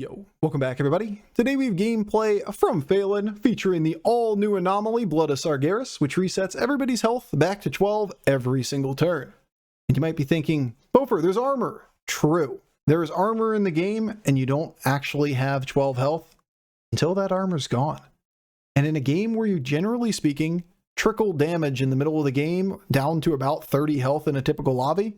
Yo, welcome back everybody. Today we have gameplay from Phelan featuring the all-new anomaly Blood of Sargaeras, which resets everybody's health back to 12 every single turn. And you might be thinking, Bofur, there's armor. True. There is armor in the game and you don't actually have 12 health until that armor's gone. And in a game where you, generally speaking, trickle damage in the middle of the game down to about 30 health in a typical lobby,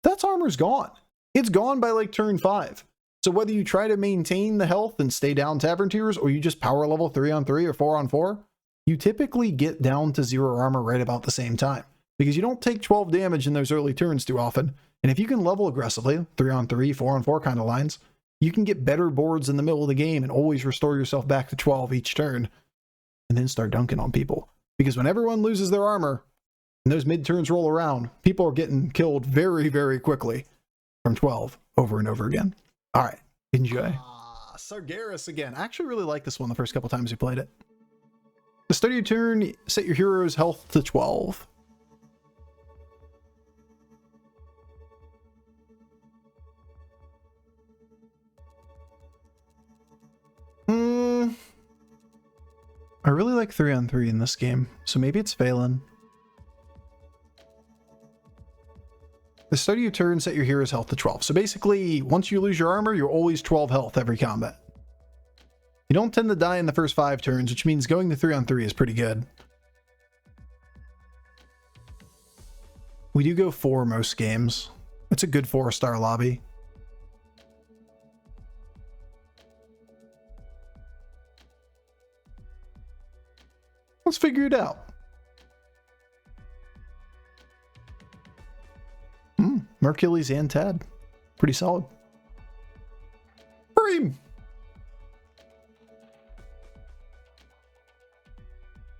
that armor's gone. It's gone by like turn 5. So whether you try to maintain the health and stay down tavern tiers, or you just power level 3-on-3 or 4-on-4, you typically get down to 0 armor right about the same time, because you don't take 12 damage in those early turns too often. And if you can level aggressively, 3-on-3, 4-on-4 kind of lines, you can get better boards in the middle of the game and always restore yourself back to 12 each turn, and then start dunking on people. Because when everyone loses their armor, and those mid-turns roll around, people are getting killed very, very quickly from 12 over and over again. All right, enjoy. Sargaeras again. I actually really like this one the first couple times we played it. The start of your turn, set your hero's health to 12. I really like 3-on-3 in this game, so maybe it's Phelan. The start of your turn, set your hero's health to 12. So basically, once you lose your armor, you're always 12 health every combat. You don't tend to die in the first 5 turns, which means going to 3-on-3 is pretty good. We do go 4 most games. It's a good 4-star lobby. Let's figure it out. Mercules and Tad. Pretty solid. Bream!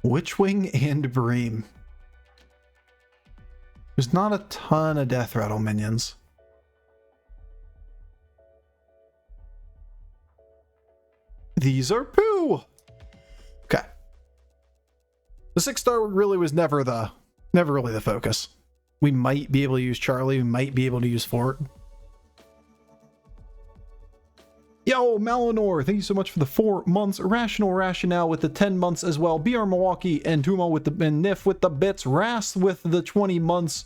Witchwing and Bream. There's not a ton of Death Rattle minions. These are poo! Okay. The 6-star really was never really the focus. We might be able to use Charlie. We might be able to use Fort. Yo, Malinor, thank you so much for the 4 months. Rational Rationale with the 10 months as well. BR Milwaukee and Tumo with the and Nif with the bits. Ras with the 20 months.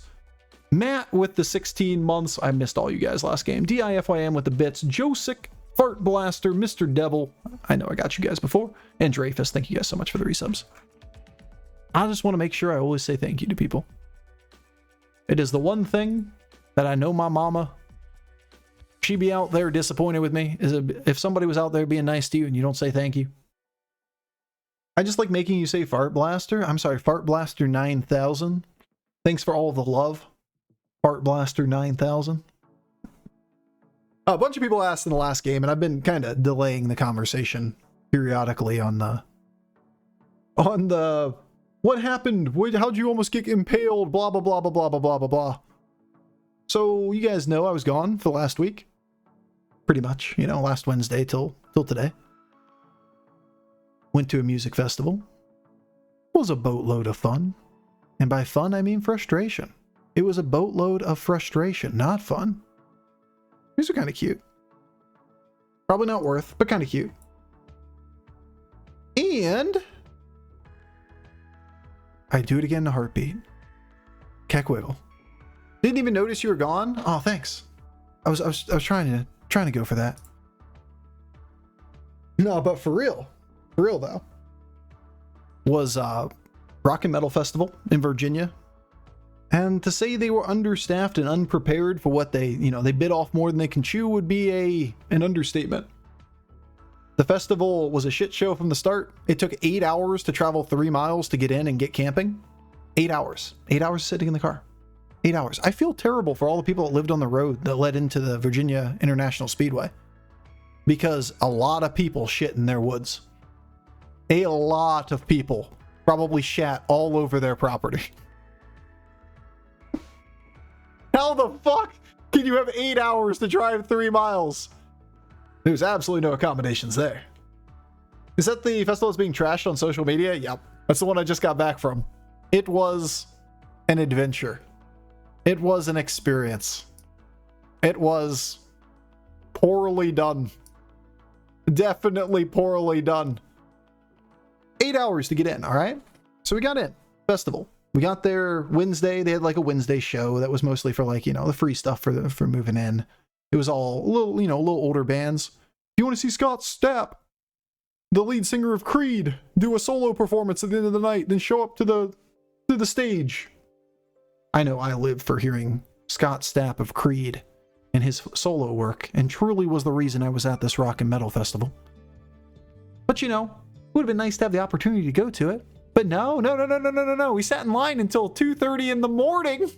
Matt with the 16 months. I missed all you guys last game. DIFYM with the bits. Josic, Fart Blaster, Mr. Devil. I know I got you guys before. And Dreyfus, thank you guys so much for the resubs. I just want to make sure I always say thank you to people. It is the one thing that I know my mama, she'd be out there disappointed with me, is if somebody was out there being nice to you and you don't say thank you. I just like making you say Fart Blaster. I'm sorry, Fart Blaster 9000. Thanks for all the love. Fart Blaster 9000. A bunch of people asked in the last game, and I've been kind of delaying the conversation periodically on the what happened? How'd you almost get impaled? Blah, blah, blah, blah, blah, blah, blah, blah, blah. So you guys know I was gone for the last week. Pretty much, you know, last Wednesday till today. Went to a music festival. Was a boatload of fun. And by fun, I mean frustration. It was a boatload of frustration, not fun. These are kind of cute. Probably not worth, but kind of cute. And I do it again in a heartbeat. Keck Wiggle. Didn't even notice you were gone? Oh, thanks. I was trying to go for that. No, but for real though, was Rock and Metal Festival in Virginia. And to say they were understaffed and unprepared for what they bit off more than they can chew would be an understatement. The festival was a shit show from the start. It took 8 hours to travel 3 miles to get in and get camping. 8 hours. 8 hours sitting in the car. 8 hours. I feel terrible for all the people that lived on the road that led into the Virginia International Speedway. Because a lot of people shit in their woods. A lot of people probably shat all over their property. How the fuck can you have 8 hours to drive 3 miles? There's absolutely no accommodations there. Is that the festival that's being trashed on social media? Yep. That's the one I just got back from. It was an adventure. It was an experience. It was poorly done. Definitely poorly done. 8 hours to get in, all right? So we got in. Festival. We got there Wednesday. They had like a Wednesday show that was mostly for like, you know, the free stuff for moving in. It was all a little, you know, a little older bands. If you want to see Scott Stapp, the lead singer of Creed, do a solo performance at the end of the night, then show up to the stage. I know I live for hearing Scott Stapp of Creed and his solo work, and truly was the reason I was at this rock and metal festival. But you know, it would have been nice to have the opportunity to go to it. But no. We sat in line until 2:30 in the morning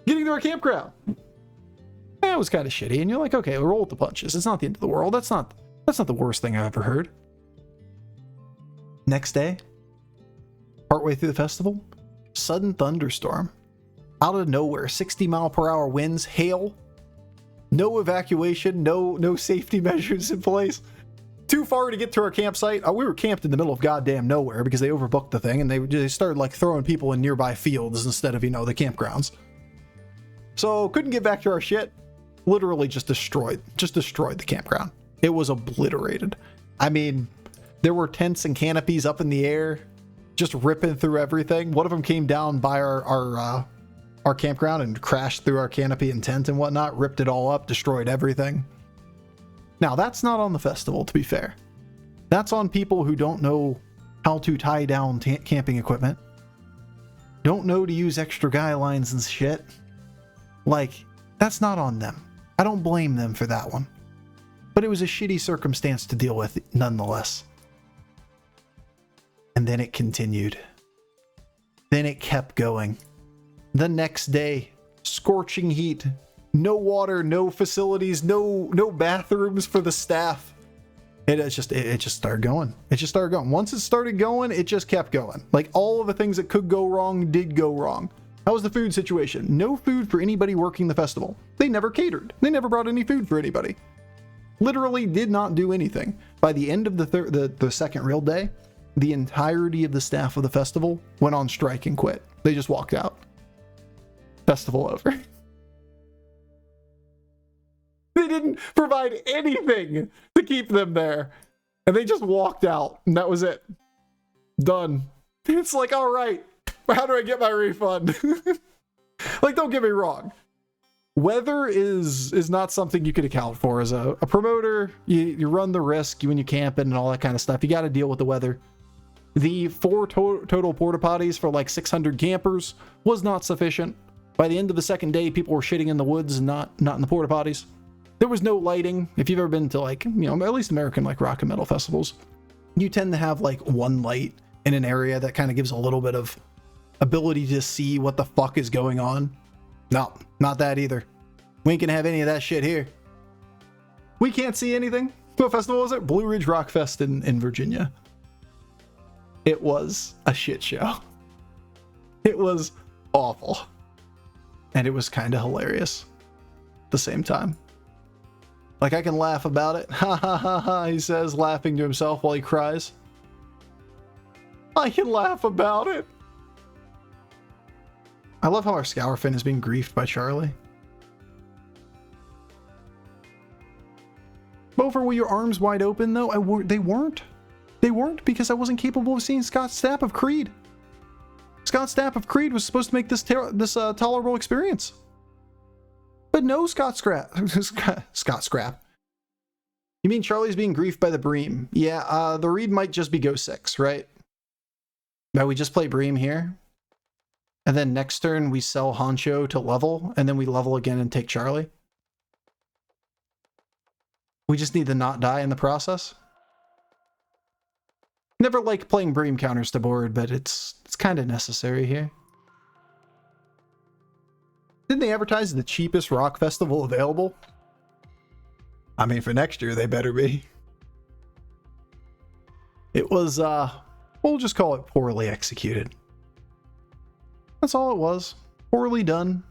getting to our campground. That was kind of shitty, and you're like, okay, roll with the punches. It's not the end of the world. That's not the worst thing I've ever heard. Next day, partway through the festival, sudden thunderstorm. Out of nowhere, 60-mile-per-hour winds, hail, no evacuation, no safety measures in place. Too far to get to our campsite. We were camped in the middle of goddamn nowhere because they overbooked the thing, and they started like throwing people in nearby fields instead of, you know, the campgrounds. So couldn't get back to our shit. Literally just destroyed the campground. It was obliterated. I mean, there were tents and canopies up in the air, just ripping through everything. One of them came down by our campground and crashed through our canopy and tent and whatnot, ripped it all up, destroyed everything. Now, that's not on the festival, to be fair. That's on people who don't know how to tie down camping equipment, don't know to use extra guy lines and shit. Like, that's not on them. I don't blame them for that one. But it was a shitty circumstance to deal with nonetheless. And then it continued. Then it kept going. The next day, scorching heat, no water, no facilities, no bathrooms for the staff. It just started going. It just started going. Once it started going, it just kept going. Like, all of the things that could go wrong did go wrong. How was the food situation? No food for anybody working the festival. They never catered. They never brought any food for anybody. Literally did not do anything. By the end of the second real day, the entirety of the staff of the festival went on strike and quit. They just walked out. Festival over. They didn't provide anything to keep them there. And they just walked out. And that was it. Done. It's like, all right, how do I get my refund? Like, don't get me wrong. Weather is not something you could account for. As a promoter, you run the risk when you camping and all that kind of stuff. You got to deal with the weather. The 4 total porta potties for like 600 campers was not sufficient. By the end of the second day, people were shitting in the woods and not in the porta potties. There was no lighting. If you've ever been to, like, you know, at least American like rock and metal festivals, you tend to have like one light in an area that kind of gives a little bit of ability to see what the fuck is going on. No, not that either. We ain't gonna have any of that shit here. We can't see anything. What festival was it? Blue Ridge Rock Fest in Virginia. It was a shit show. It was awful. And it was kind of hilarious at the same time. Like, I can laugh about it. Ha ha ha ha, he says, laughing to himself while he cries. I can laugh about it. I love how our Scourfin is being griefed by Charlie. Bofur, were your arms wide open, though? They weren't. They weren't, because I wasn't capable of seeing Scott Stapp of Creed. Scott Stapp of Creed was supposed to make this tolerable experience. But no Scott Scrap. Scott Scrap. You mean Charlie's being griefed by the Bream? Yeah, the read might just be Go 6, right? Now we just play Bream here. And then next turn we sell Honcho to level, and then we level again and take Charlie. We just need to not die in the process. Never liked playing Bream counters to board, but it's kind of necessary here. Didn't they advertise the cheapest rock festival available? I mean, for next year, they better be. It was, we'll just call it poorly executed. That's all it was. Poorly done.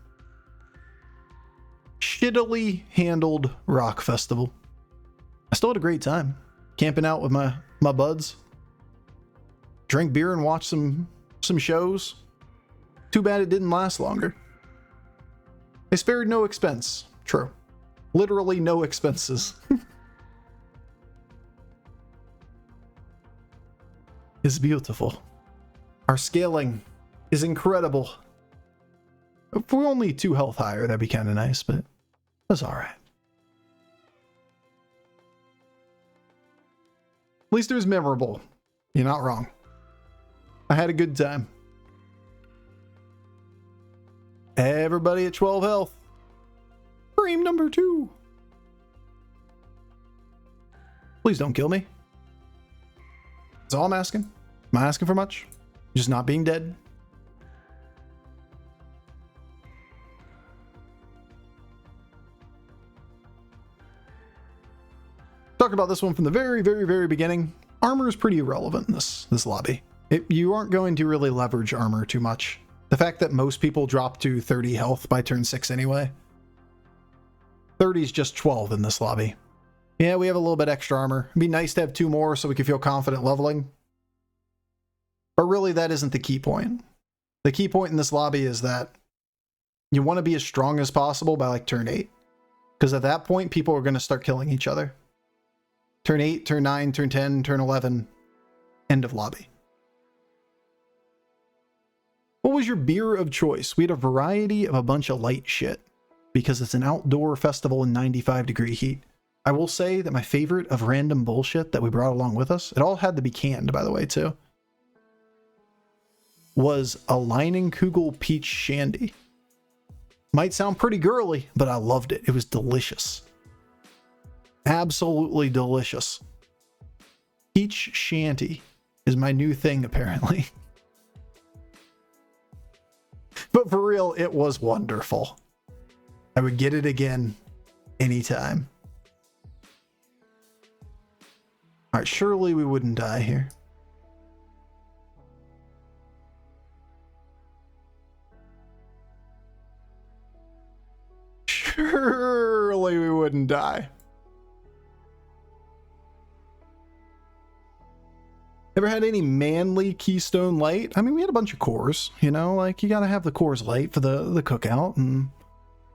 Shittily handled rock festival. I still had a great time. Camping out with my buds. Drank beer and watched some shows. Too bad it didn't last longer. They spared no expense. True. Literally no expenses. is beautiful. Our scaling is incredible. If we're only 2 health higher, that'd be kind of nice, but that's alright. At least it was memorable. You're not wrong. I had a good time. Everybody at 12 health. Frame number 2. Please don't kill me. That's all I'm asking. Am I asking for much? Just not being dead. Talked about this one from the very, very, very beginning. Armor is pretty irrelevant in this lobby. You aren't going to really leverage armor too much. The fact that most people drop to 30 health by turn 6 anyway. 30 is just 12 in this lobby. Yeah, we have a little bit extra armor. It'd be nice to have 2 more so we can feel confident leveling. But really, that isn't the key point. The key point in this lobby is that you want to be as strong as possible by like turn 8. Because at that point, people are going to start killing each other. Turn 8, turn 9, turn 10, turn 11. End of lobby. What was your beer of choice? We had a variety of a bunch of light shit. Because it's an outdoor festival in 95-degree heat. I will say that my favorite of random bullshit that we brought along with us, it all had to be canned, by the way, too, was a Leinenkugel peach shandy. Might sound pretty girly, but I loved it. It was delicious. Absolutely delicious. Peach shanty is my new thing, apparently. But for real, it was wonderful. I would get it again anytime. All right, surely we wouldn't die here. Surely we wouldn't die. Ever had any manly Keystone Light? I mean, we had a bunch of cores, you know, like you gotta have the cores light for the cookout and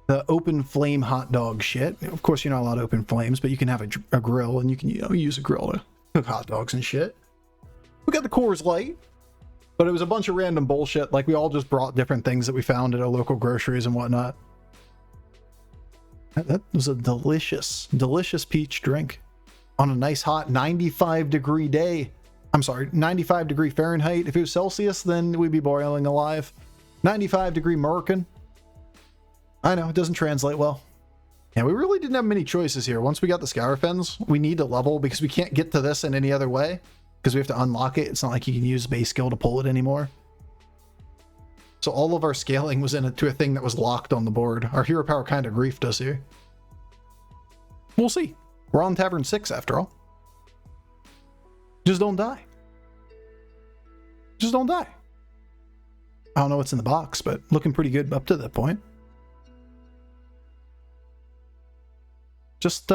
the open flame hot dog shit. Of course, you're not allowed to open flames, but you can have a grill and you can, you know, use a grill to cook hot dogs and shit. We got the Coors Light, but it was a bunch of random bullshit. Like we all just brought different things that we found at our local groceries and whatnot. That was a delicious, delicious peach drink on a nice hot 95-degree day. I'm sorry, 95-degree Fahrenheit. If it was Celsius, then we'd be boiling alive. 95-degree Merkin. I know, it doesn't translate well. Yeah, we really didn't have many choices here. Once we got the Scourfens, we need to level because we can't get to this in any other way. Because we have to unlock it. It's not like you can use base skill to pull it anymore. So all of our scaling was to a thing that was locked on the board. Our hero power kind of griefed us here. We'll see. We're on Tavern 6 after all. Just don't die. Just don't die. I don't know what's in the box, but looking pretty good up to that point. Just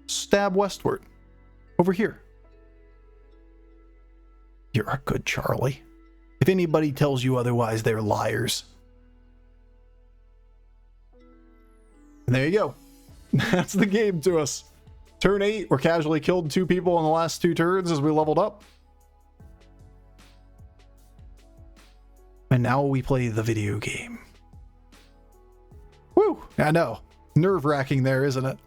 stab westward. Over here. You're a good Charlie. If anybody tells you otherwise, they're liars. And there you go. That's the game to us. Turn 8, we're casually killed 2 people in the last 2 turns as we leveled up. And now we play the video game. Woo! I know. Nerve-wracking there, isn't it?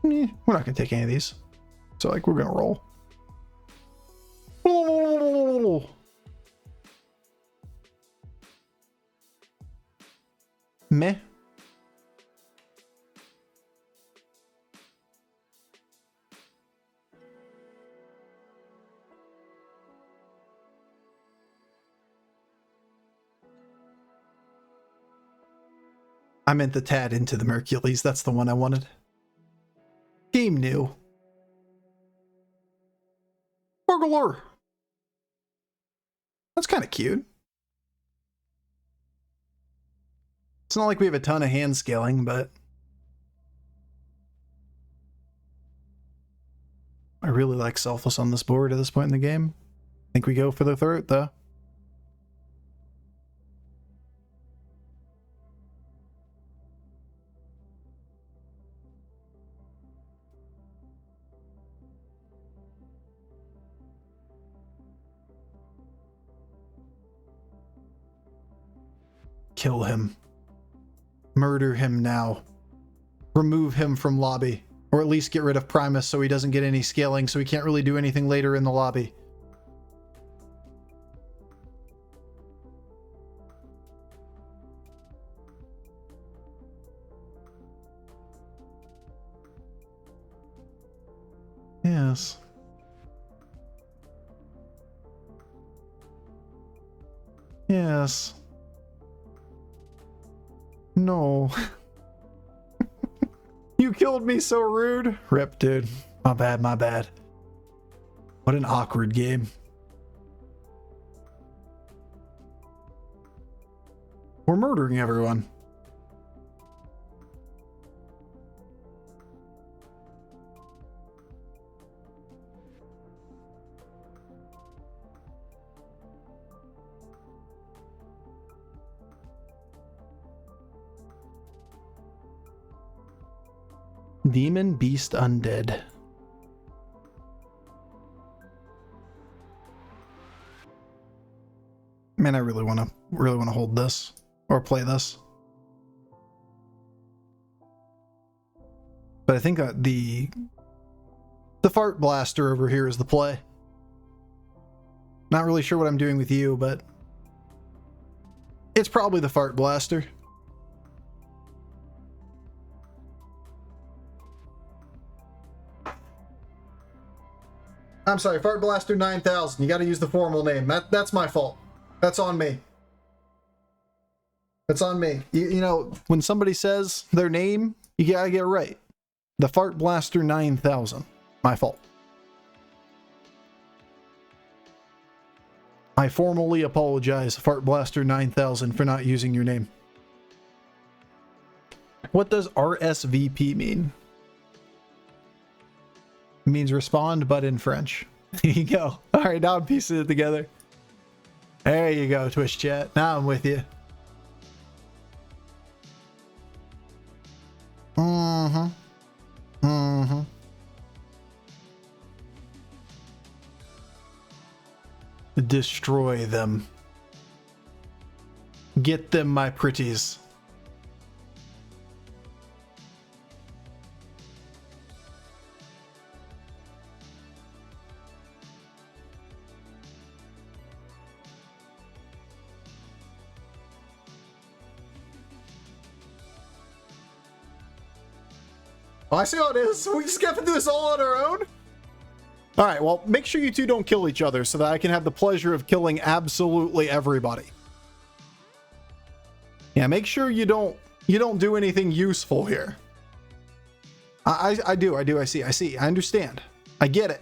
We're not going to take any of these. So, like, we're going to roll. Meh. I meant the Tad into the Mercules. That's the one I wanted. Game new. Burglar. That's kind of cute. It's not like we have a ton of hand scaling, but I really like Selfless on this board at this point in the game. I think we go for the throat, though. kill him. Murder him now. Remove him from lobby. Or at least get rid of Primus so he doesn't get any scaling, so he can't really do anything later in the lobby. Yes. Yes. No. You killed me so rude. Rip, dude. My bad, my bad. What an awkward game. We're murdering everyone. Demon, beast, undead. Man, I really want to hold this or play this. But I think that the fart blaster over here is the play. Not really sure what I'm doing with you, but it's probably the fart blaster. I'm sorry, Fart Blaster 9000. You got to use the formal name. That's my fault. That's on me. That's on me. You know, when somebody says their name, you got to get it right. The Fart Blaster 9000. My fault. I formally apologize, Fart Blaster 9000, for not using your name. What does RSVP mean? It means respond, but in French. There you go. All right, now I'm piecing it together. There you go, Twitch chat. Now I'm with you. Mm-hmm. Mm-hmm. Destroy them. Get them, my pretties. Oh, I see how it is. We just got to do this all on our own? Alright, well, make sure you two don't kill each other so that I can have the pleasure of killing absolutely everybody. Yeah, make sure you don't do anything useful here. I see. I understand. I get it.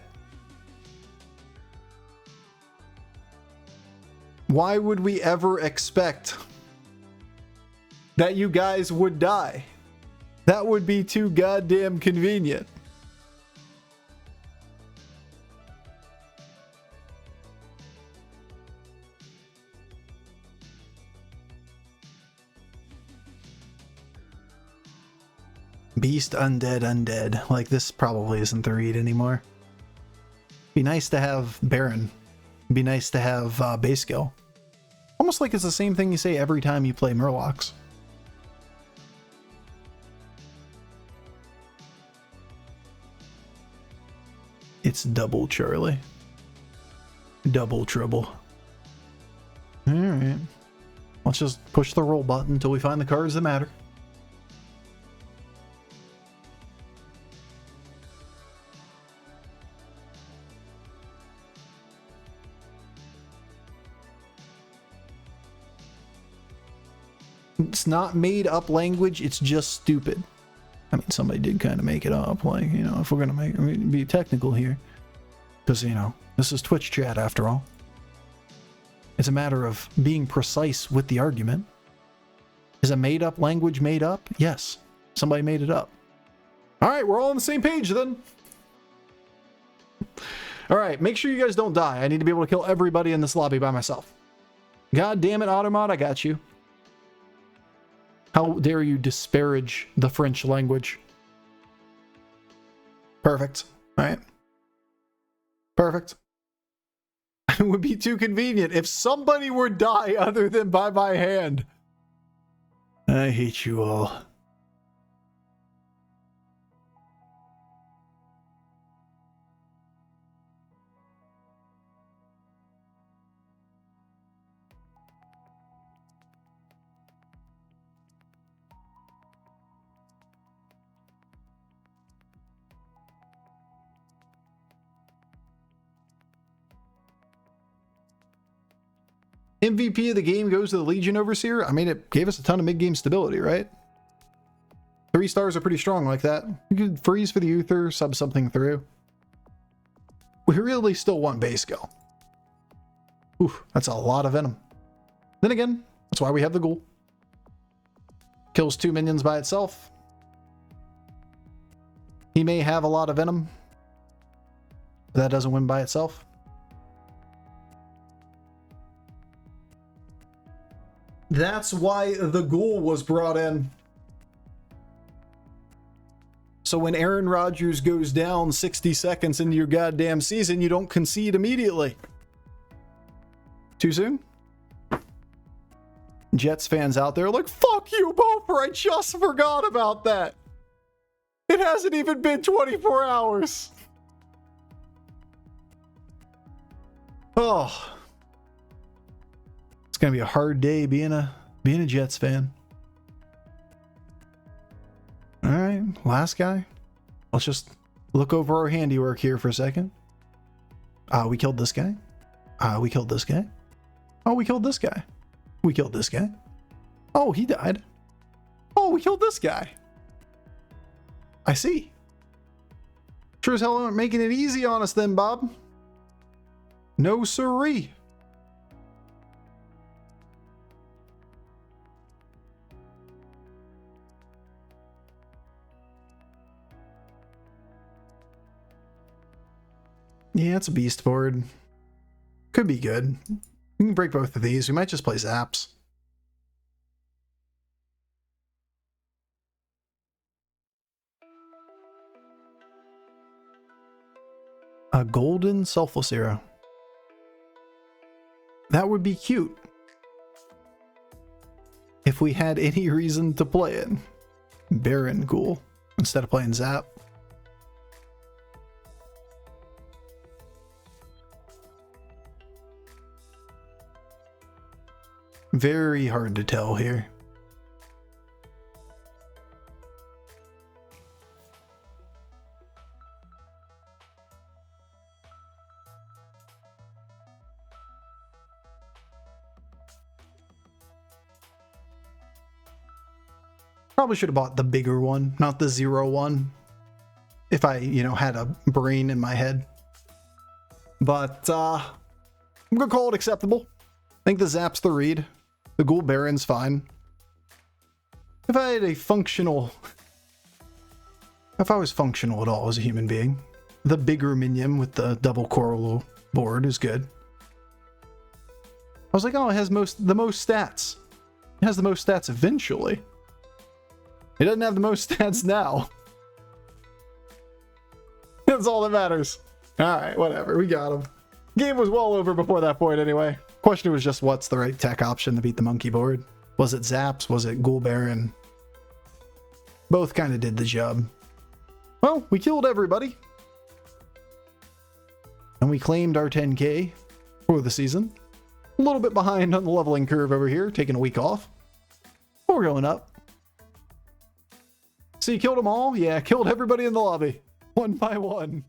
Why would we ever expect that you guys would die? That would be too goddamn convenient. Beast, undead. Like, this probably isn't the read anymore. Be nice to have Baron. Be nice to have base skill. Almost like it's the same thing you say every time you play Murlocs. It's double Charlie. Double trouble. Alright. Let's just push the roll button until we find the cards that matter. It's not made up language, it's just stupid. I mean, somebody did kind of make it up, like, you know, if we're gonna be technical here. Because, you know, this is Twitch chat after all. It's a matter of being precise with the argument. Is a made up language made up? Yes. Somebody made it up. Alright, we're all on the same page then. Alright, make sure you guys don't die. I need to be able to kill everybody in this lobby by myself. God damn it, Automod, I got you. How dare you disparage the French language? Perfect. All right. Perfect. It would be too convenient if somebody would die other than by my hand. I hate you all. MVP of the game goes to the Legion Overseer. I mean, it gave us a ton of mid-game stability, right? 3 stars are pretty strong like that. You could freeze for the Uther, sub something through. We really still want base go. Oof, that's a lot of Venom. Then again, that's why we have the Ghoul. Kills 2 minions by itself. He may have a lot of Venom, but that doesn't win by itself. That's why the Ghoul was brought in. So when Aaron Rodgers goes down 60 seconds into your goddamn season, you don't concede immediately. Too soon? Jets fans out there like, fuck you, Bofur, I just forgot about that. It hasn't even been 24 hours. Oh. It's gonna be a hard day being a Jets fan. All right, last guy. Let's just look over our handiwork here for a second. We killed this guy. We killed this guy. Oh, we killed this guy. We killed this guy. Oh, he died. Oh, we killed this guy. I see. Sure as hell aren't making it easy on us then, Bob. No siree. Yeah, it's a beast board. Could be good. We can break both of these. We might just play Zaps. A golden selfless arrow. That would be cute. If we had any reason to play it. Baron Ghoul instead of playing Zap. Very hard to tell here. Probably should have bought the bigger one, not the 0 one. If I, had a brain in my head. But, I'm gonna call it acceptable. I think the Zap's the read. The Ghoul Baron's fine. If I had a functional... If I was functional at all as a human being, the bigger minion with the double coral board is good. I was like, oh, it has the most stats. It has the most stats eventually. It doesn't have the most stats now. That's all that matters. Alright, whatever. We got him. Game was well over before that point anyway. Question was just what's the right tech option to beat the monkey board? Was it Zaps? Was it Ghoul Baron? Both kind of did the job. Well, we killed everybody. And we claimed our 10k for the season. A little bit behind on the leveling curve over here, taking a week off. But we're going up. So you killed them all? Yeah, killed everybody in the lobby. One by one.